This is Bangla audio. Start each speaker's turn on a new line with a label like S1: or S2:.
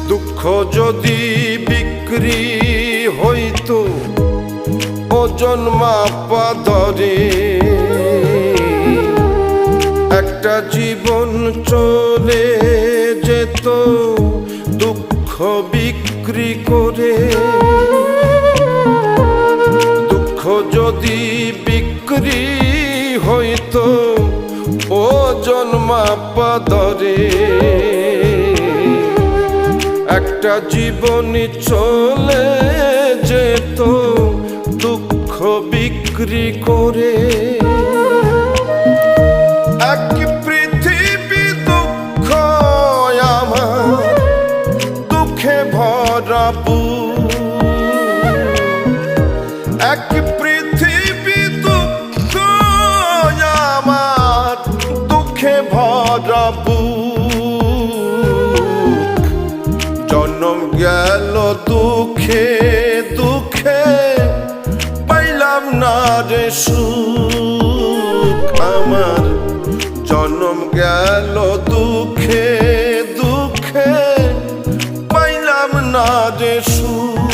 S1: দুঃখ যদি বিক্রি হইতো ওজন মাপা দরে, একটা জীবন চলে যেত দুঃখ বিক্রি করে। দুঃখ যদি বিক্রি হইতো ওজন মাপা দরে, একটা জীবনী চলে যেত দুঃখ বিক্রি করে। এক পৃথিবী দুঃখ আমার দুঃখে ভরা বুক, এক পৃথিবী দুঃখ আমার দুঃখে ভরা বুক। জন্ম গেল দুঃখে দুঃখে পাইলাম না রে সুখ আমার, জন্ম গেল দুঃখে দুঃখে পাইলাম না রে সুখ।